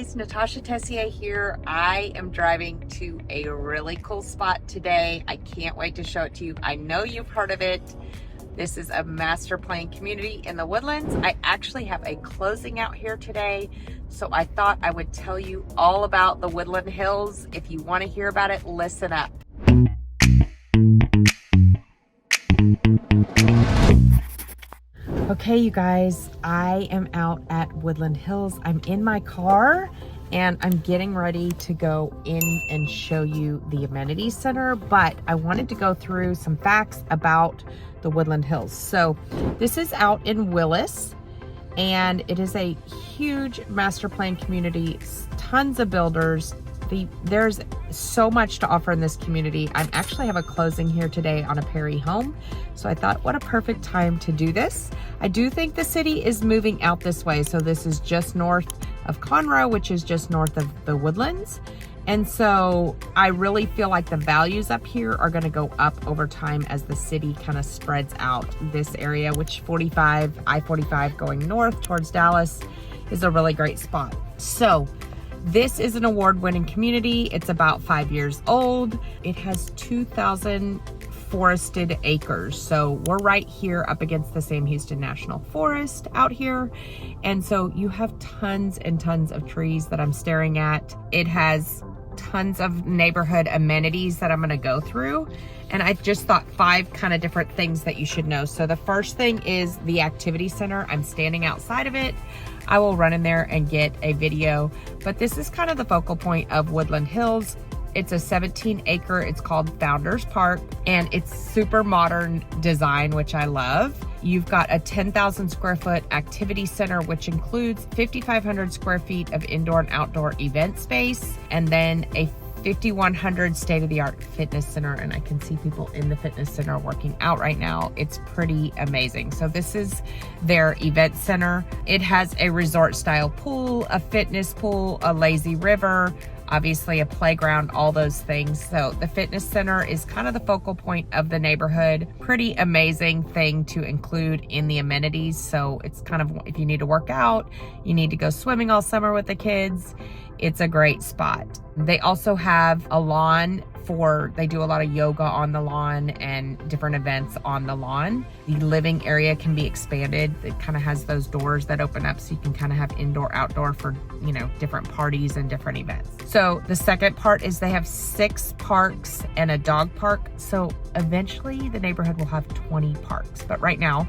guys, Natasha Tessier here. I am driving to a really cool spot today. I can't wait to show it to you. I know you've heard of it. This is a master plan community in the Woodlands. I actually have a closing out here today, so I thought I would tell you all about the Woodland Hills. If you want to hear about it, listen up. Okay, you guys, I am out at Woodland Hills. I'm in my car and I'm getting ready to go in and show you the amenities center, but I wanted to go through some facts about the Woodland Hills. So this is out in Willis and it is a huge master plan community, tons of builders. There's so much to offer in this community. I actually have a closing here today on a Perry home. So I thought, what a perfect time to do this. I do think the city is moving out this way. So this is just north of Conroe, which is just north of the Woodlands. And so I really feel like the values up here are gonna go up over time as the city kind of spreads out. This area, which I-45 going north towards Dallas, is a really great spot. So this is an award-winning community. It's about 5 years old. It has 2,000 forested acres. So we're right here up against the Sam Houston National Forest out here. And so you have tons and tons of trees that I'm staring at. It has tons of neighborhood amenities that I'm gonna go through. And I just thought 5 kind of different things that you should know. So the first thing is the activity center. I'm standing outside of it. I will run in there and get a video, but this is kind of the focal point of Woodland Hills. It's a 17-acre, it's called Founders Park, and it's super modern design, which I love. You've got a 10,000 square foot activity center, which includes 5,500 square feet of indoor and outdoor event space, and then a 5,100 state-of-the-art fitness center, and I can see people in the fitness center working out right now. It's pretty amazing. So this is their event center. It has a resort style pool, a fitness pool, a lazy river, obviously a playground, all those things. So the fitness center is kind of the focal point of the neighborhood. Pretty amazing thing to include in the amenities. So it's kind of, if you need to work out, you need to go swimming all summer with the kids, it's a great spot. They also have a lawn they do a lot of yoga on the lawn and different events on the lawn. The living area can be expanded. It kind of has those doors that open up so you can kind of have indoor, outdoor for, you know, different parties and different events. So the second part is they have 6 parks and a dog park. So eventually the neighborhood will have 20 parks, but right now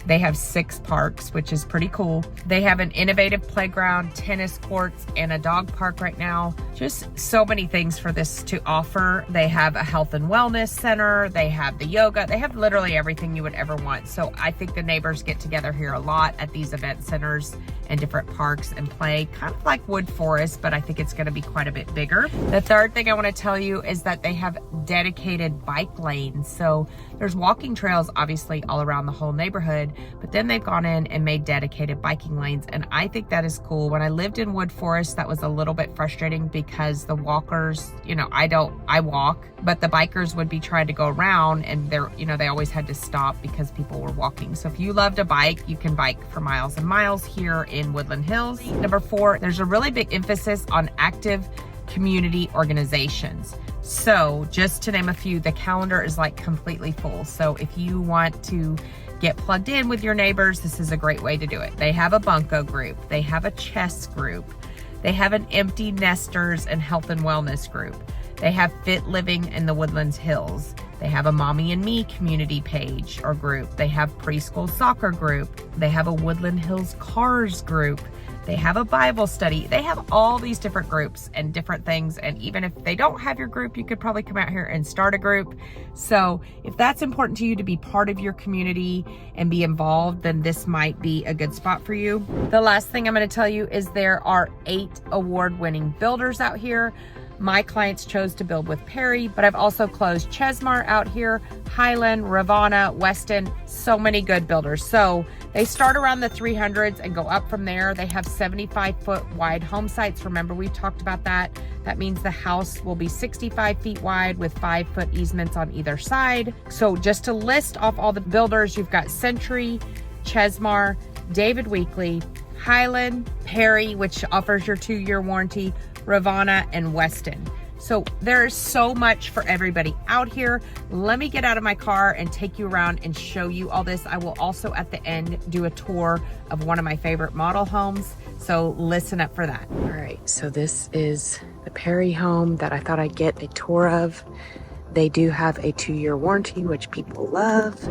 they have 6 parks, which is pretty cool. They have an innovative playground, tennis courts, and a dog park right now. Just so many things for this to offer. They have a health and wellness center. They have the yoga. They have literally everything you would ever want. So I think the neighbors get together here a lot at these event centers and different parks and play, kind of like Wood Forest, but I think it's gonna be quite a bit bigger. The third thing I wanna tell you is that they have dedicated bike lanes. So there's walking trails, obviously, all around the whole neighborhood, but then they've gone in and made dedicated biking lanes. And I think that is cool. When I lived in Wood Forest, that was a little bit frustrating because the walkers, you know, I walk, but the bikers would be trying to go around and they always had to stop because people were walking. So if you loved a bike, you can bike for miles and miles here in Woodland Hills. Number 4, there's a really big emphasis on active community organizations. So just to name a few, the calendar is like completely full. So if you want to get plugged in with your neighbors, this is a great way to do it. They have a bunco group. They have a chess group. They have an empty nesters and health and wellness group. They have fit living in the Woodlands Hills. They have a mommy and me community page or group. They have preschool soccer group. They have a Woodland Hills cars group. They have a Bible study. They have all these different groups and different things. And even if they don't have your group, you could probably come out here and start a group. So if that's important to you to be part of your community and be involved, then this might be a good spot for you. The last thing I'm going to tell you is there are 8 award-winning builders out here. My clients chose to build with Perry, but I've also closed Chesmar out here, Highland, Rivanna, Weston, so many good builders. So they start around the 300s and go up from there. They have 75-foot wide home sites. Remember, we talked about that. That means the house will be 65 feet wide with 5-foot easements on either side. So just to list off all the builders, you've got Century, Chesmar, David Weekley, Highland, Perry, which offers your 2-year warranty, Rivanna, and Weston. So there's so much for everybody out here. Let me get out of my car and take you around and show you all this. I will also at the end do a tour of one of my favorite model homes. So listen up for that. All right, so this is the Perry home that I thought I'd get a tour of. They do have a 2-year warranty, which people love.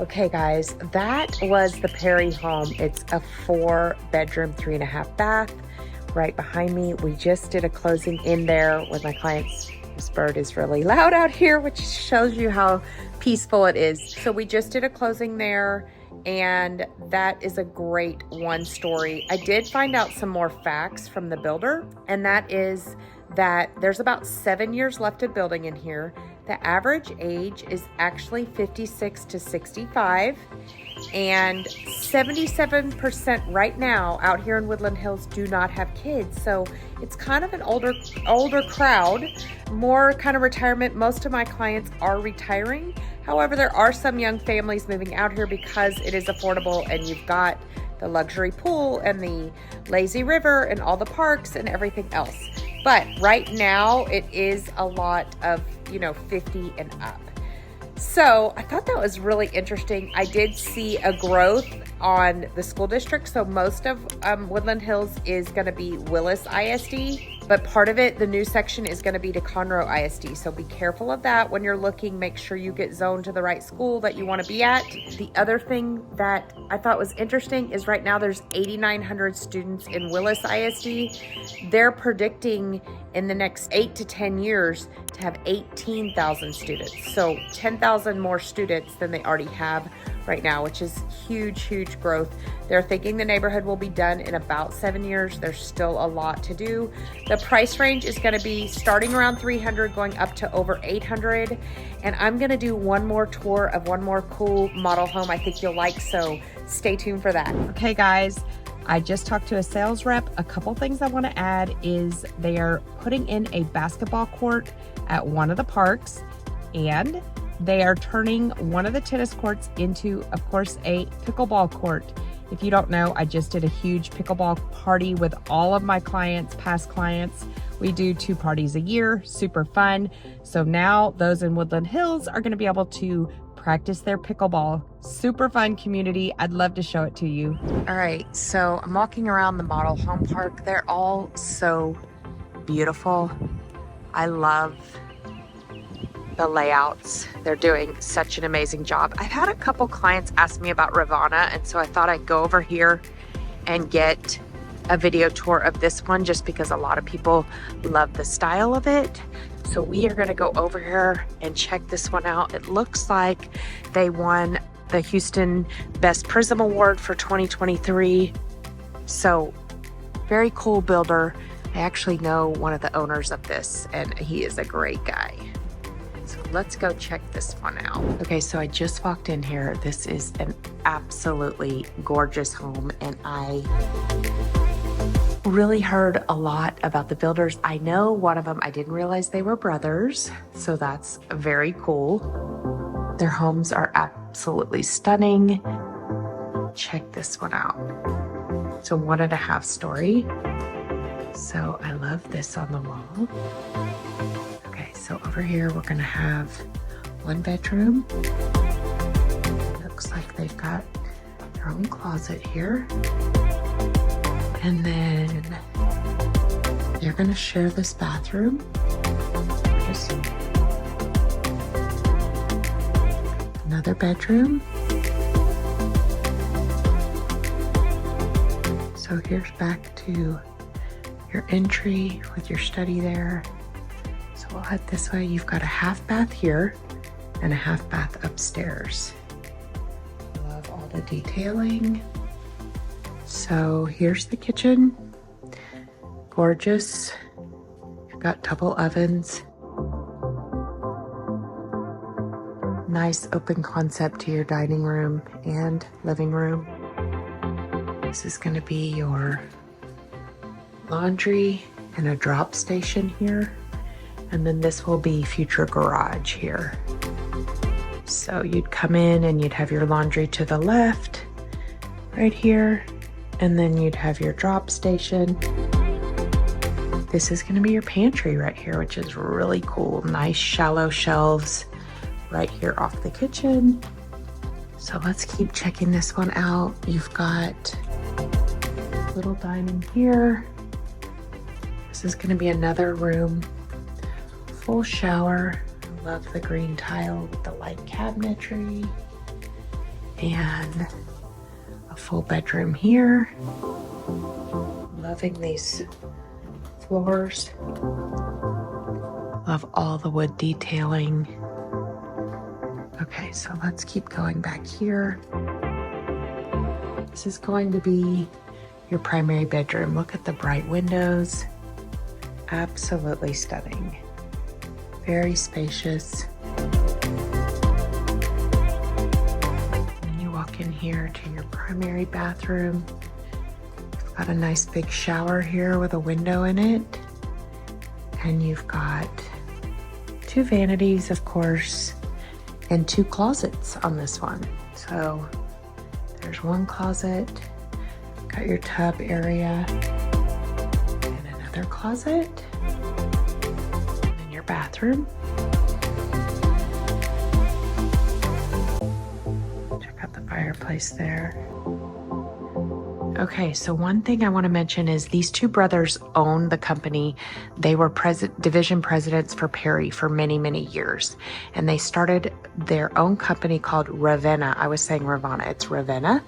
Okay guys, that was the Perry home. It's a 4-bedroom, 3.5 bath. Right behind me, we just did a closing in there with my clients. This bird is really loud out here, which shows you how peaceful it is. So we just did a closing there, and that is a great 1-story. I did find out some more facts from the builder, and that is that there's about 7 years left of building in here. The average age is actually 56 to 65, and 77% right now out here in Woodland Hills do not have kids. So it's kind of an older crowd, more kind of retirement. Most of my clients are retiring. However, there are some young families moving out here because it is affordable, and you've got the luxury pool and the lazy river and all the parks and everything else. But right now it is a lot of, 50 and up. So I thought that was really interesting. I did see a growth on the school district. So most of Woodland Hills is going to be Willis ISD, but part of it, the new section, is going to be to Conroe ISD. So be careful of that when you're looking. Make sure you get zoned to the right school that you want to be at. The other thing that I thought was interesting is right now there's 8,900 students in Willis ISD. They're predicting in the next 8 to 10 years to have 18,000 students. So 10,000 more students than they already have right now, which is huge growth. They're thinking the neighborhood will be done in about 7 years. There's still a lot to do. The price range is going to be starting around 300, going up to over 800. And I'm going to do one more tour of one more cool model home I think you'll like. So stay tuned for that. Okay, guys. I just talked to a sales rep. A couple things I want to add is they are putting in a basketball court at one of the parks, and they are turning one of the tennis courts into, of course, a pickleball court. If you don't know, I just did a huge pickleball party with all of my clients, past clients. We do 2 parties a year, super fun. So now those in Woodland Hills are gonna be able to practice their pickleball. Super fun community. I'd love to show it to you. All right, so I'm walking around the model home park. They're all so beautiful. I love the layouts. They're doing such an amazing job. I've had a couple clients ask me about Ravana, and so I thought I'd go over here and get a video tour of this one just because a lot of people love the style of it. So we are gonna go over here and check this one out. It looks like they won the Houston Best Prism Award for 2023. So very cool builder. I actually know one of the owners of this and he is a great guy. So let's go check this one out. Okay, so I just walked in here. This is an absolutely gorgeous home and I really heard a lot about the builders. I know one of them, I didn't realize they were brothers, so that's very cool. Their homes are absolutely stunning. Check this one out. It's a 1.5 story. So I love this on the wall. Okay, so over here we're gonna have 1 bedroom. Looks like they've got their own closet here. And then they're gonna share this bathroom. Another bedroom. So here's back to your entry with your study there. So we'll head this way. You've got a half bath here and a half bath upstairs. Love all the detailing. So here's the kitchen. Gorgeous. You've got double ovens. Nice open concept to your dining room and living room. This is going to be your laundry and a drop station here. And then this will be future garage here. So you'd come in and you'd have your laundry to the left, right here. And then you'd have your drop station. This is gonna be your pantry right here, which is really cool. Nice shallow shelves right here off the kitchen. So let's keep checking this one out. You've got little dining here. This is gonna be another room. Full shower. Love the green tile with the light cabinetry. And a full bedroom here. Loving these floors. Love all the wood detailing. Okay, so let's keep going back here. This is going to be your primary bedroom. Look at the bright windows. Absolutely stunning. Very spacious. In here to your primary bathroom. You've got a nice big shower here with a window in it. And you've got 2 vanities, of course, and 2 closets on this one. So there's 1 closet, got your tub area, and another closet, and then your bathroom. Fireplace there. Okay, so one thing I want to mention is these 2 brothers own the company. They were division presidents for Perry for many, many years. And they started their own company called Ravenna. I was saying Ravana, it's Ravenna.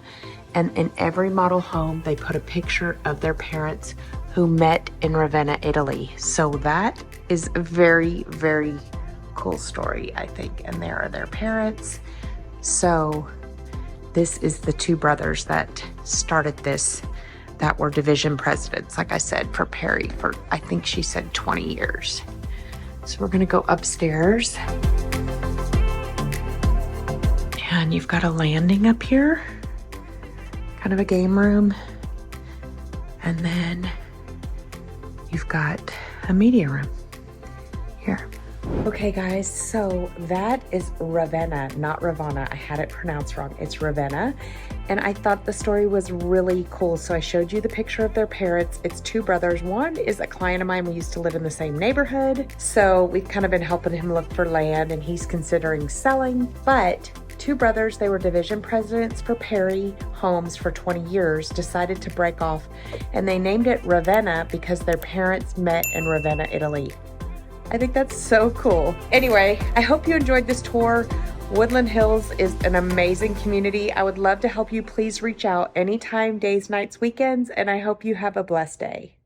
And in every model home, they put a picture of their parents who met in Ravenna, Italy. So that is a very, very cool story, I think. And there are their parents. So this is the 2 brothers that started this, that were division presidents, like I said, for Perry for, I think she said 20 years. So we're gonna go upstairs. And you've got a landing up here, kind of a game room. And then you've got a media room here. Okay guys, so that is Ravenna, not Ravenna. I had it pronounced wrong. It's Ravenna. And I thought the story was really cool. So I showed you the picture of their parents. It's two brothers. One is a client of mine. We used to live in the same neighborhood. So we've kind of been helping him look for land and he's considering selling. But two brothers, they were division presidents for Perry Homes for 20 years, decided to break off and they named it Ravenna because their parents met in Ravenna, Italy. I think that's so cool. Anyway, I hope you enjoyed this tour. Woodland Hills is an amazing community. I would love to help you. Please reach out anytime, days, nights, weekends, and I hope you have a blessed day.